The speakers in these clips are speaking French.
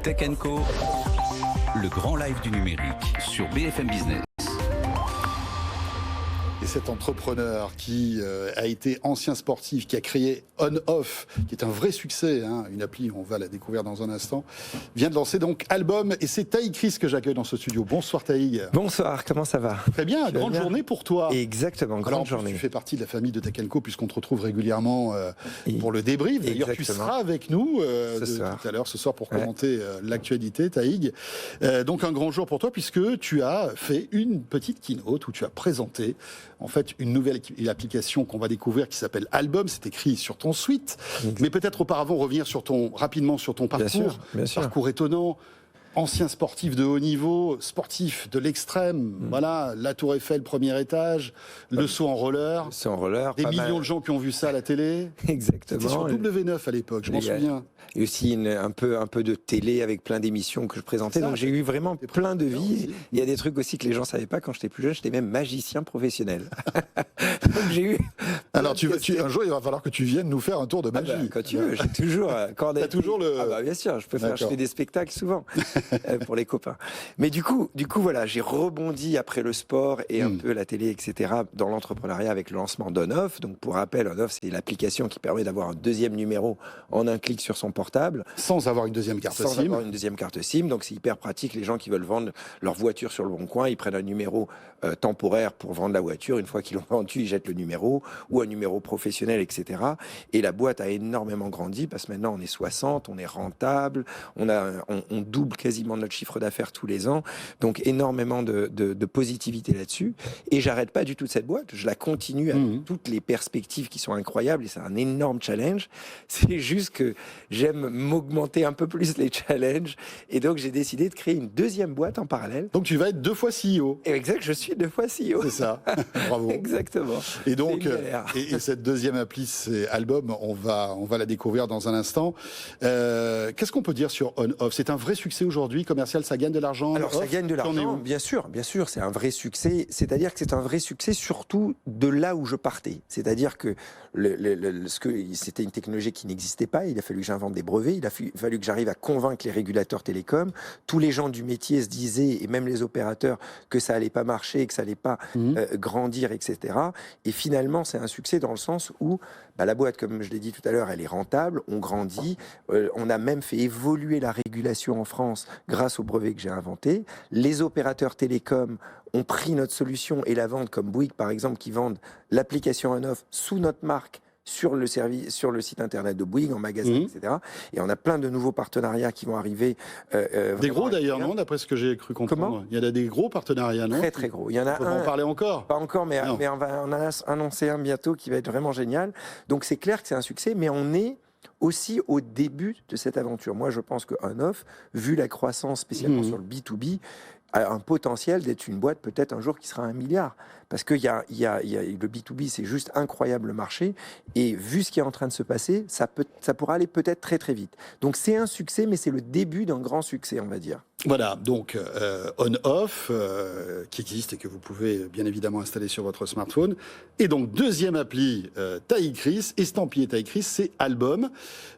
Tech Co, le grand live du numérique sur BFM Business. Et cet entrepreneur qui a été ancien sportif, qui a créé On-Off, qui est un vrai succès, hein, une appli, on va la découvrir dans un instant, vient de lancer donc Album. Et c'est Taïg Chris que j'accueille dans ce studio. Bonsoir Taïg. Bonsoir, comment ça va? Très bien, grande journée pour toi. Exactement, grande journée. Tu fais partie de la famille de Tech Co puisqu'on te retrouve régulièrement pour le débrief. D'ailleurs, tu seras avec nous tout à l'heure, ce soir, pour commenter l'actualité, Taïg. Donc un grand jour pour toi puisque tu as fait une petite keynote où tu as présenté en fait une nouvelle application qu'on va découvrir qui s'appelle Album. C'est écrit sur ton suite, mais peut-être auparavant revenir rapidement sur ton parcours. Bien sûr. Parcours étonnant. Ancien sportif de haut niveau, sportif de l'extrême, voilà, la Tour Eiffel, premier étage, le saut en roller. C'est en roller. Des millions de gens qui ont vu ça à la télé. Exactement. C'était sur W9 à l'époque, je m'en souviens. Et aussi un peu de télé avec plein d'émissions que je présentais. Donc j'ai eu vraiment plein de vies. Il y a des trucs aussi que les gens ne savaient pas quand j'étais plus jeune. J'étais même magicien professionnel. Donc j'ai eu. Alors un jour, il va falloir que tu viennes nous faire un tour de magie. Quand tu veux, j'ai toujours. T'as toujours le. Ah bah bien sûr, je fais des spectacles souvent pour les copains. Mais du coup, voilà, j'ai rebondi après le sport et un peu la télé, etc. dans l'entrepreneuriat avec le lancement d'On-Off. Donc pour rappel, On-Off, c'est l'application qui permet d'avoir un deuxième numéro en un clic sur son portable. Sans avoir une deuxième carte SIM. Sans avoir une deuxième carte SIM. Donc c'est hyper pratique. Les gens qui veulent vendre leur voiture sur le bon coin, ils prennent un numéro temporaire pour vendre la voiture. Une fois qu'ils l'ont vendu, ils jettent le numéro ou un numéro professionnel, etc. Et la boîte a énormément grandi parce que maintenant on est 60, on est rentable, on double quasiment notre chiffre d'affaires tous les ans. Donc énormément de positivité là-dessus. Et j'arrête pas du tout de cette boîte. Je la continue avec toutes les perspectives qui sont incroyables et c'est un énorme challenge. C'est juste que j'aime m'augmenter un peu plus les challenges et donc j'ai décidé de créer une deuxième boîte en parallèle. Donc tu vas être 2 fois CEO. Exact, je suis 2 fois CEO. C'est ça, bravo. Exactement. Et donc, et cette deuxième appli, c'est Album, on va la découvrir dans un instant. Qu'est-ce qu'on peut dire sur On-Off? C'est un vrai succès aujourd'hui, commercial, ça gagne de l'argent? Alors ça gagne de l'argent, bien sûr, c'est un vrai succès. C'est-à-dire que c'est un vrai succès surtout de là où je partais. C'est-à-dire que c'était une technologie qui n'existait pas, il a fallu que j'invente des brevets, il a fallu que j'arrive à convaincre les régulateurs télécoms. Tous les gens du métier se disaient, et même les opérateurs, que ça allait pas marcher, que ça allait pas grandir, etc. Et finalement, c'est un succès dans le sens où la boîte, comme je l'ai dit tout à l'heure, elle est rentable, on grandit, on a même fait évoluer la régulation en France grâce au brevet que j'ai inventé. Les opérateurs télécoms ont pris notre solution et la vendent, comme Bouygues par exemple, qui vendent l'application On-Off sous notre marque sur le site internet de Bouygues, en magasin, etc. Et on a plein de nouveaux partenariats qui vont arriver. Des gros d'ailleurs, non? D'après ce que j'ai cru comprendre. Comment? Il y a des gros partenariats, non? Très très gros. Il y en a on va en parler encore? Pas encore, mais on va en annoncer un bientôt qui va être vraiment génial. Donc c'est clair que c'est un succès, mais on est aussi au début de cette aventure. Moi, je pense que On-Off, vu la croissance spécialement sur le B2B, a un potentiel d'être une boîte peut-être un jour qui sera 1 milliard. Parce que le B2B, c'est juste incroyable le marché. Et vu ce qui est en train de se passer, ça pourra aller peut-être très très vite. Donc c'est un succès, mais c'est le début d'un grand succès, on va dire. Voilà, donc On-Off, qui existe et que vous pouvez bien évidemment installer sur votre smartphone. Et donc deuxième appli, Taïg Chris, estampillé Taïg Chris, c'est Album.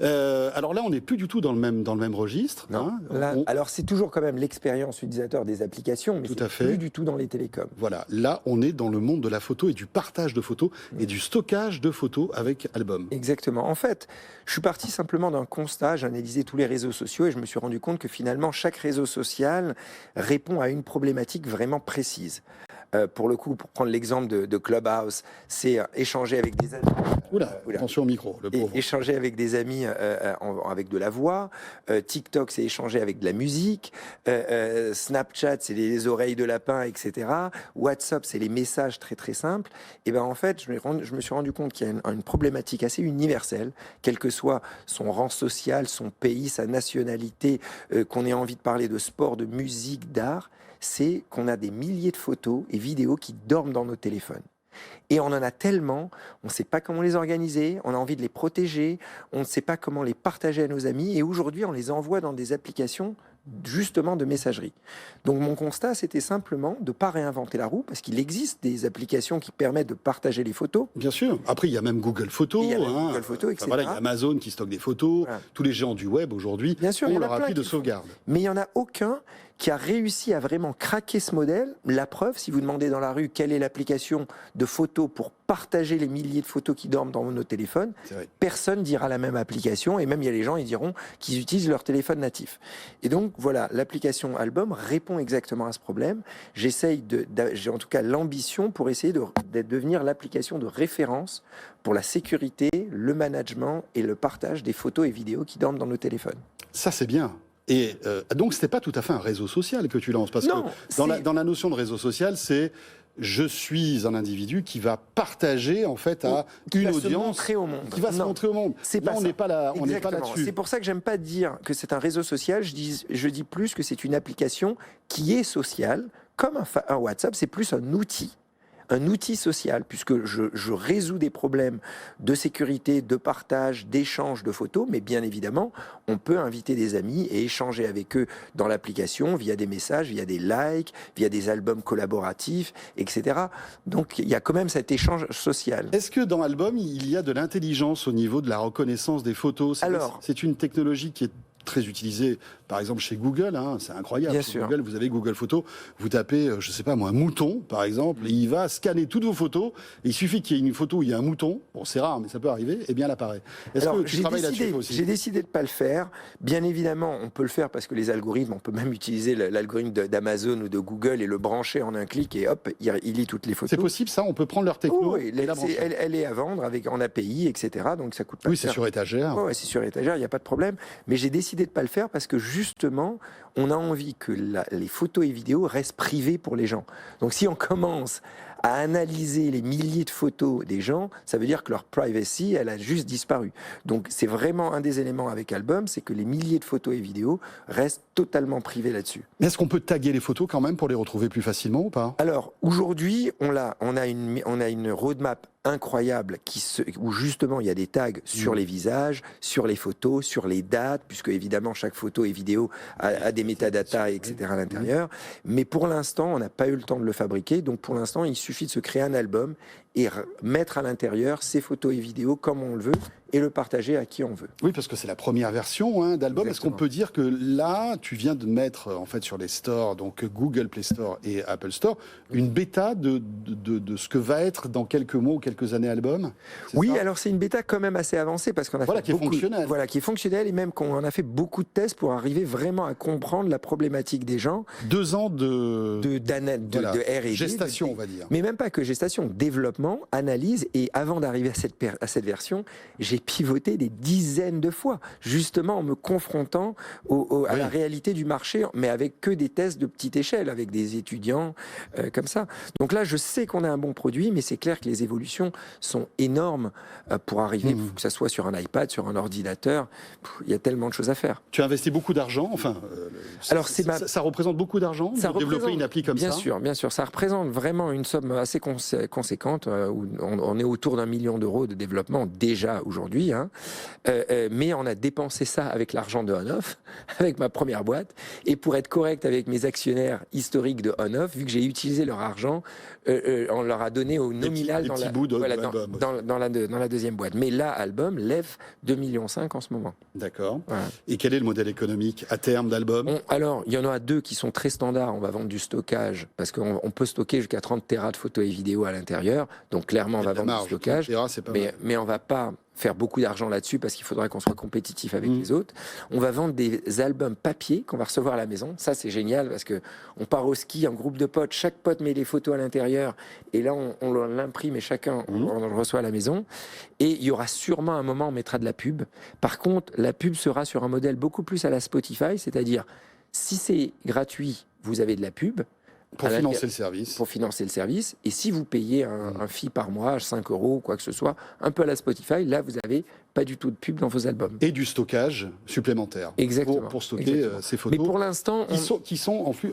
Alors là, on n'est plus du tout dans le même registre. Non. Alors c'est toujours quand même l'expérience utilisateur des applications, mais c'est plus du tout dans les télécoms. Voilà, là on est dans le monde de la photo et du partage de photos et du stockage de photos avec Album. Exactement. En fait, je suis parti simplement d'un constat, j'ai analysé tous les réseaux sociaux et je me suis rendu compte que finalement chaque réseau social répond à une problématique vraiment précise. Pour le coup, pour prendre l'exemple de Clubhouse, c'est échanger avec des amis. Attention au micro, le pauvre. Échanger avec des amis avec de la voix. TikTok, c'est échanger avec de la musique. Snapchat, c'est les oreilles de lapin, etc. WhatsApp, c'est les messages très très simples. Et ben en fait, je me suis rendu compte qu'il y a une problématique assez universelle, quel que soit son rang social, son pays, sa nationalité, qu'on ait envie de parler de sport, de musique, d'art. C'est qu'on a des milliers de photos et vidéos qui dorment dans nos téléphones. Et on en a tellement, on ne sait pas comment les organiser, on a envie de les protéger, on ne sait pas comment les partager à nos amis. Et aujourd'hui, on les envoie dans des applications justement de messagerie. Donc mon constat, c'était simplement de ne pas réinventer la roue, parce qu'il existe des applications qui permettent de partager les photos. Bien sûr. Après, il y a même Google Photos. Google Photos, etc. Voilà, il y a Amazon qui stocke des photos. Voilà. Tous les géants du web aujourd'hui ont leur appli de sauvegarde. Mais il n'y en a aucun qui a réussi à vraiment craquer ce modèle. La preuve, si vous demandez dans la rue quelle est l'application de photos pour partager les milliers de photos qui dorment dans nos téléphones, personne dira la même application, et même il y a les gens, ils diront qu'ils utilisent leur téléphone natif. Et donc voilà, l'application Album répond exactement à ce problème. J'ai en tout cas l'ambition pour essayer de devenir l'application de référence pour la sécurité, le management et le partage des photos et vidéos qui dorment dans nos téléphones. Ça, c'est bien. Et donc, c'était pas tout à fait un réseau social que tu lances, parce que dans la notion de réseau social, c'est je suis un individu qui va partager en fait à une audience qui va se montrer au monde. Là, on n'est pas là-dessus. C'est pour ça que j'aime pas dire que c'est un réseau social. Je dis plus que c'est une application qui est sociale, comme un WhatsApp. C'est plus un outil social, puisque je résous des problèmes de sécurité, de partage, d'échange de photos, mais bien évidemment, on peut inviter des amis et échanger avec eux dans l'application via des messages, via des likes, via des albums collaboratifs, etc. Donc il y a quand même cet échange social. Est-ce que dans Album, il y a de l'intelligence au niveau de la reconnaissance des photos ? C'est une technologie qui est très utilisé, par exemple chez Google, c'est incroyable. Bien chez sûr. Google, vous avez Google Photos, vous tapez, je sais pas moi, un mouton, par exemple, et il va scanner toutes vos photos. Et il suffit qu'il y ait une photo où il y a un mouton, bon c'est rare, mais ça peut arriver, et bien elle apparaît. Est-ce que tu travailles là-dessus aussi ? J'ai décidé de ne pas le faire. Bien évidemment, on peut le faire parce que les algorithmes, on peut même utiliser l'algorithme d'Amazon ou de Google et le brancher en un clic et hop, il lit toutes les photos. C'est possible ça ? On peut prendre leur techno et la brancher. Elle est à vendre en API, etc. Donc ça coûte pas cher. Oui, c'est sur étagère. Ouais, c'est sur étagère, il n'y a pas de problème. Mais j'ai décidé de ne pas le faire parce que justement, on a envie que les photos et vidéos restent privées pour les gens. Donc si on commence à analyser les milliers de photos des gens, ça veut dire que leur privacy, elle a juste disparu. Donc c'est vraiment un des éléments avec Album, c'est que les milliers de photos et vidéos restent totalement privées là-dessus. Mais est-ce qu'on peut taguer les photos quand même pour les retrouver plus facilement ou pas ? Alors aujourd'hui, on a une roadmap incroyable où justement il y a des tags sur les visages, sur les photos, sur les dates, puisque évidemment chaque photo et vidéo a des métadatas, etc. à l'intérieur. Mais pour l'instant, on n'a pas eu le temps de le fabriquer. Donc pour l'instant, il suffit de se créer un album et mettre à l'intérieur ces photos et vidéos comme on le veut et le partager à qui on veut. Oui, parce que c'est la première version d'Album. Est-ce qu'on peut dire que là, tu viens de mettre en fait sur les stores, donc Google Play Store et Apple Store, une bêta de ce que va être dans quelques mois ou quelques années Album ? Oui, alors c'est une bêta quand même assez avancée parce qu'on a fait qui est fonctionnelle. Voilà, qui est fonctionnelle et même qu'on a fait beaucoup de tests pour arriver vraiment à comprendre la problématique des gens. 2 ans de R&D, gestation, on va dire. Mais même pas que gestation, développement, analyse, et avant d'arriver à cette version, j'ai pivoté des dizaines de fois, justement en me confrontant à la réalité du marché, mais avec que des tests de petite échelle, avec des étudiants comme ça. Donc là, je sais qu'on a un bon produit, mais c'est clair que les évolutions sont énormes pour arriver, que ça soit sur un iPad, sur un ordinateur, il y a tellement de choses à faire. Tu as investi beaucoup d'argent, alors ça représente beaucoup d'argent de développer une appli comme ça ? Bien sûr, ça représente vraiment une somme assez conséquente, où on est autour d'1 million d'euros de développement déjà aujourd'hui, mais on a dépensé ça avec l'argent de On-Off, avec ma première boîte, et pour être correct avec mes actionnaires historiques de On-Off, vu que j'ai utilisé leur argent, on leur a donné au nominal dans la deuxième boîte. Mais là, Album lève 2,5 millions en ce moment. D'accord. Voilà. Et quel est le modèle économique à terme d'Album ? Alors, il y en a 2 qui sont très standards. On va vendre du stockage, parce qu'on peut stocker jusqu'à 30 téras de photos et vidéos à l'intérieur. Donc clairement, on va vendre du stockage. Mais on va pas faire beaucoup d'argent là-dessus parce qu'il faudra qu'on soit compétitif avec les autres. On va vendre des albums papier qu'on va recevoir à la maison. Ça, c'est génial parce que on part au ski en groupe de potes. Chaque pote met les photos à l'intérieur et là, on l'imprime et chacun, on le reçoit à la maison. Et il y aura sûrement un moment où on mettra de la pub. Par contre, la pub sera sur un modèle beaucoup plus à la Spotify, c'est-à-dire si c'est gratuit, vous avez de la pub. Pour financer le service. Pour financer le service. Et si vous payez un fee par mois, 5 euros, quoi que ce soit, un peu à la Spotify, là, vous avez pas du tout de pub dans vos albums. Et du stockage supplémentaire. Exactement. Pour stocker ces photos. Mais pour l'instant...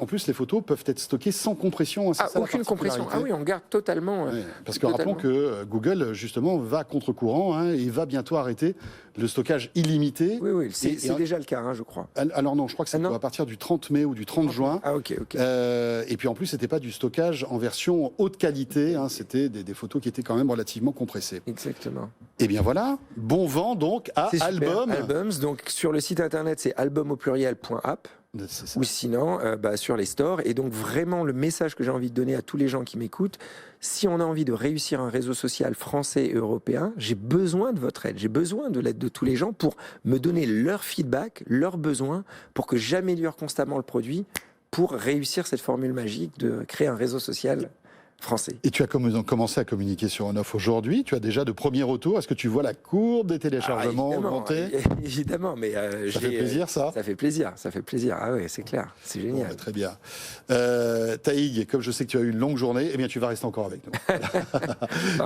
En plus, les photos peuvent être stockées sans compression. Aucune compression. Ah oui, on garde totalement. Parce que rappelons que Google, justement, va contre-courant et va bientôt arrêter le stockage illimité. Oui, c'est déjà le cas, je crois. Alors non, je crois que c'est à partir du 30 mai ou du 30 juin. Ah ok. Et puis en plus, c'était pas du stockage en version haute qualité, c'était des photos qui étaient quand même relativement compressées. Exactement. Et bien voilà, bon vent donc à Album. Albums, donc sur le site internet, c'est album.app. Ou sinon sur les stores. Et donc vraiment le message que j'ai envie de donner à tous les gens qui m'écoutent, si on a envie de réussir un réseau social français et européen, j'ai besoin de votre aide, j'ai besoin de l'aide de tous les gens pour me donner leur feedback, leurs besoins, pour que j'améliore constamment le produit, pour réussir cette formule magique de créer un réseau social français. Et tu as commencé à communiquer sur On-Off aujourd'hui. Tu as déjà de premiers retours. Est-ce que tu vois la courbe des téléchargements augmenter ? Évidemment, mais ça fait plaisir, ça. Ça fait plaisir. Ah oui, c'est clair, c'est génial. Bon, très bien. Taïg, comme je sais que tu as eu une longue journée, tu vas rester encore avec nous,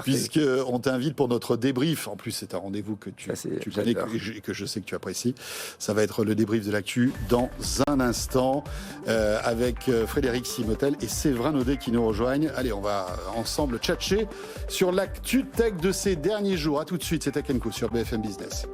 puisque on t'invite pour notre débrief. En plus, c'est un rendez-vous que tu connais et que je sais que tu apprécies. Ça va être le débrief de l'actu dans un instant avec Frédéric Simotel et Séverin Naudet qui nous rejoignent. Allez, on va ensemble tchatcher sur l'actu tech de ces derniers jours. À tout de suite, c'est Tech & Co sur BFM Business.